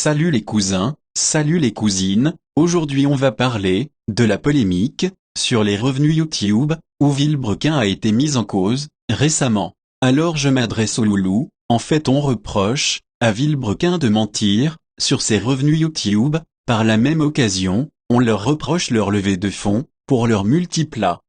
Salut les cousins, salut les cousines, aujourd'hui on va parler de la polémique sur les revenus YouTube, où Villebrequin a été mise en cause récemment. Alors je m'adresse aux loulous, en fait on reproche à Villebrequin de mentir sur ses revenus YouTube, par la même occasion, on leur reproche leur levée de fonds pour leurs multiplats.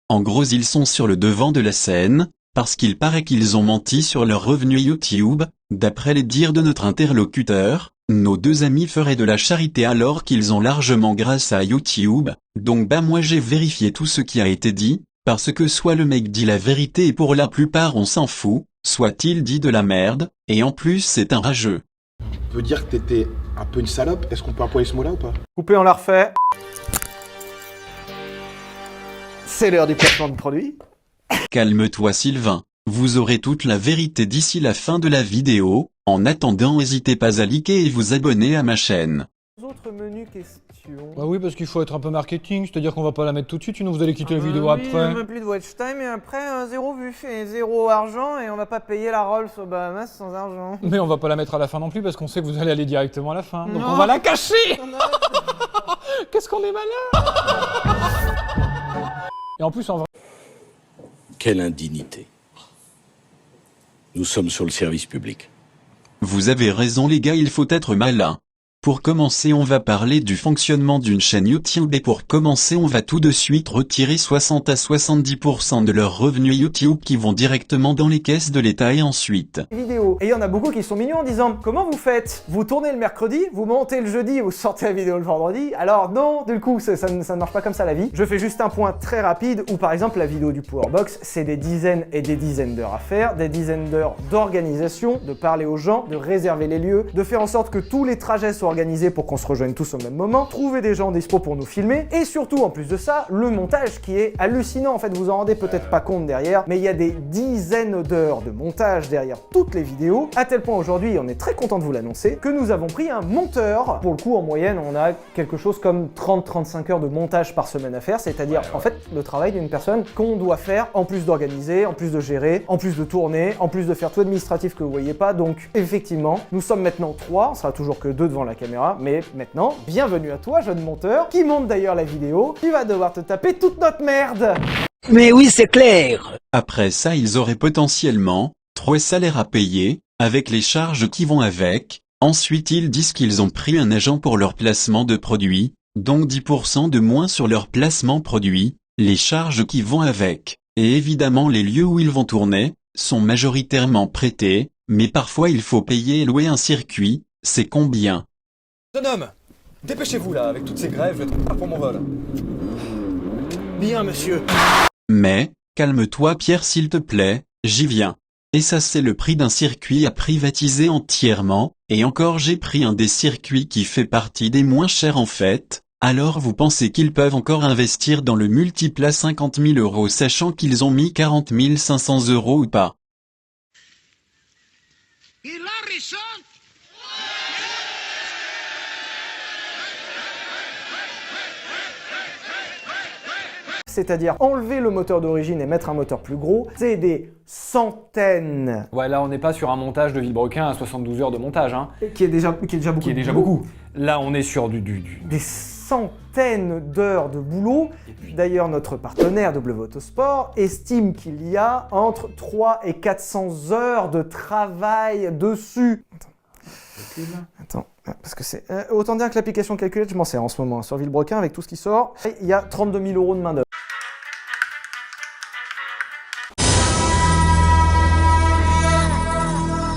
En gros ils sont sur le devant de la scène, parce qu'il paraît qu'ils ont menti sur leurs revenus YouTube, d'après les dires de notre interlocuteur. Nos deux amis feraient de la charité alors qu'ils ont largement grâce à YouTube, donc moi j'ai vérifié tout ce qui a été dit, parce que soit le mec dit la vérité et pour la plupart on s'en fout, soit il dit de la merde, et en plus c'est un rageux. On peut dire que t'étais un peu une salope, est-ce qu'on peut employer ce mot-là ou pas? Coupé, on la refait. C'est l'heure du placement de produit. Calme-toi Sylvain, vous aurez toute la vérité d'ici la fin de la vidéo. En attendant, n'hésitez pas à liker et vous abonner à ma chaîne. Autres menus questions. Bah oui, parce qu'il faut être un peu marketing, c'est-à-dire qu'on va pas la mettre tout de suite, sinon vous allez quitter la vidéo après. Même plus de watch time et après zéro vue et zéro argent et on va pas payer la Rolls aux Bahamas sans argent. Mais on va pas la mettre à la fin non plus parce qu'on sait que vous allez aller directement à la fin. Donc Non. on va la cacher. Qu'est-ce qu'on est malin. Et en plus en vrai... Quelle indignité. Nous sommes sur le service public. Vous avez raison les gars, il faut être malin. Pour commencer on va parler du fonctionnement d'une chaîne YouTube et pour commencer on va tout de suite retirer 60 à 70% de leurs revenus YouTube qui vont directement dans les caisses de l'État et ensuite. Vidéo. Et il y en a beaucoup qui sont mignons en disant comment vous faites? Vous tournez le mercredi, vous montez le jeudi, vous sortez la vidéo le vendredi. Alors non, du coup ça ne marche pas comme ça la vie. Je fais juste un point très rapide où par exemple la vidéo du Powerbox c'est des dizaines et des dizaines d'heures à faire, des dizaines d'heures d'organisation, de parler aux gens, de réserver les lieux, de faire en sorte que tous les trajets soient organisés pour qu'on se rejoigne tous au même moment, trouver des gens dispo pour nous filmer, et surtout en plus de ça, le montage qui est hallucinant. En fait, vous en rendez peut-être pas compte derrière, mais il y a des dizaines d'heures de montage derrière toutes les vidéos, à tel point aujourd'hui, on est très content de vous l'annoncer, que nous avons pris un monteur. Pour le coup, en moyenne, on a quelque chose comme 30-35 heures de montage par semaine à faire, c'est-à-dire en fait le travail d'une personne qu'on doit faire en plus d'organiser, en plus de gérer, en plus de tourner, en plus de faire tout l'administratif que vous voyez pas. Donc effectivement, nous sommes maintenant 3, on sera toujours que 2 devant la caméra, mais maintenant, bienvenue à toi, jeune monteur, qui monte d'ailleurs la vidéo, tu vas devoir te taper toute notre merde. Mais oui, c'est clair. Après ça ils auraient potentiellement 3 salaires à payer, avec les charges qui vont avec. Ensuite ils disent qu'ils ont pris un agent pour leur placement de produits, donc 10% de moins sur leur placement produit, les charges qui vont avec. Et évidemment les lieux où ils vont tourner sont majoritairement prêtés, mais parfois il faut payer et louer un circuit. C'est combien? Jeune homme, dépêchez-vous là, avec toutes ces grèves, je trouve pas pour mon vol. Bien, monsieur. Mais, calme-toi Pierre s'il te plaît, j'y viens. Et ça c'est le prix d'un circuit à privatiser entièrement, et encore j'ai pris un des circuits qui fait partie des moins chers en fait. Alors vous pensez qu'ils peuvent encore investir dans le multiplat 50 000 € sachant qu'ils ont mis 40 500 € ou pas? Il a raison. C'est-à-dire enlever le moteur d'origine et mettre un moteur plus gros, c'est des centaines. Ouais, là on n'est pas sur un montage de Villebrequin à 72 heures de montage, hein. Qui est déjà beaucoup. Qui est déjà beaucoup. Là on est sur Des centaines d'heures de boulot. D'ailleurs, notre partenaire W Autosport estime qu'il y a entre 3 et 400 heures de travail dessus. Attends, parce que c'est... autant dire que l'application Calculate, je m'en sers en ce moment sur Villebrequin avec tout ce qui sort. Il y a 32 000 € de main d'œuvre.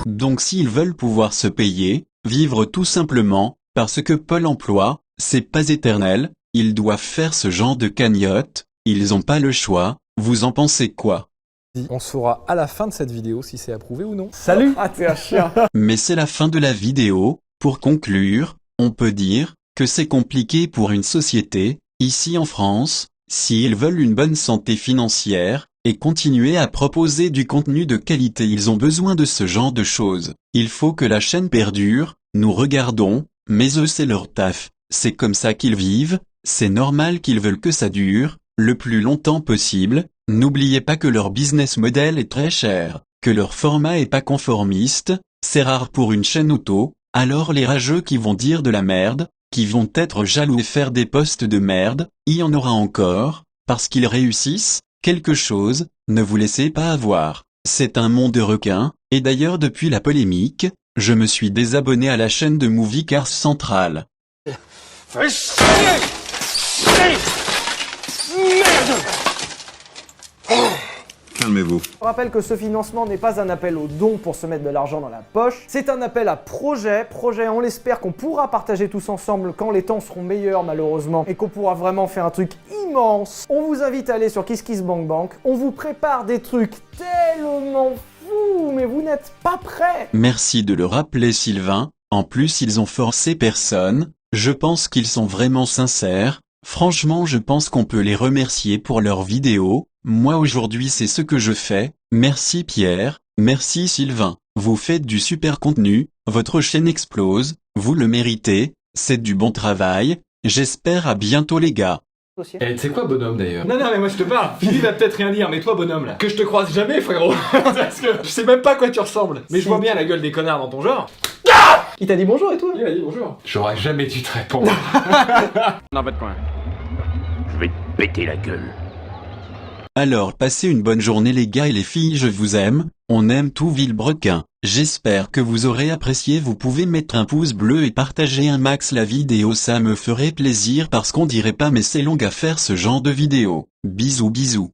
Donc s'ils veulent pouvoir se payer, vivre tout simplement, parce que Pôle emploi, c'est pas éternel, ils doivent faire ce genre de cagnotte, ils ont pas le choix, vous en pensez quoi? On saura à la fin de cette vidéo si c'est approuvé ou non. Salut. Ah, t'es un chien. Mais c'est la fin de la vidéo. Pour conclure, on peut dire que c'est compliqué pour une société, ici en France, s'ils veulent une bonne santé financière, et continuer à proposer du contenu de qualité. Ils ont besoin de ce genre de choses. Il faut que la chaîne perdure, nous regardons, mais eux c'est leur taf, c'est comme ça qu'ils vivent, c'est normal qu'ils veulent que ça dure, le plus longtemps possible. N'oubliez pas que leur business model est très cher, que leur format est pas conformiste, c'est rare pour une chaîne auto, Alors les rageux qui vont dire de la merde, qui vont être jaloux et faire des posts de merde, il y en aura encore, parce qu'ils réussissent, quelque chose, ne vous laissez pas avoir. C'est un monde de requins, et d'ailleurs depuis la polémique, je me suis désabonné à la chaîne de Movie Cars Central. Fais chier! Merde! Calmez-vous. Je rappelle que ce financement n'est pas un appel au don pour se mettre de l'argent dans la poche, c'est un appel à projet, on l'espère qu'on pourra partager tous ensemble quand les temps seront meilleurs malheureusement, et qu'on pourra vraiment faire un truc immense. On vous invite à aller sur KissKissBankBank, on vous prépare des trucs tellement fous, mais vous n'êtes pas prêts. Merci de le rappeler Sylvain, en plus ils ont forcé personne, je pense qu'ils sont vraiment sincères, franchement je pense qu'on peut les remercier pour leurs vidéos. Moi aujourd'hui c'est ce que je fais, merci Pierre, merci Sylvain, vous faites du super contenu, votre chaîne explose, vous le méritez, c'est du bon travail, j'espère à bientôt les gars. Eh, tu sais quoi, bonhomme d'ailleurs? Non, mais moi je te parle. Philippe va peut-être rien dire, mais toi, bonhomme là. Que je te croise jamais, frérot. Parce que je sais même pas à quoi tu ressembles. Mais je vois bien la gueule des connards dans ton genre. Il t'a dit bonjour et tout? Il m'a dit bonjour. J'aurais jamais dû te répondre. Non, pas de point. Je vais te péter la gueule. Alors passez une bonne journée les gars et les filles, je vous aime, on aime tout Villebrequin. J'espère que vous aurez apprécié, vous pouvez mettre un pouce bleu et partager un max la vidéo, ça me ferait plaisir parce qu'on dirait pas mais c'est long à faire ce genre de vidéo. Bisous bisous.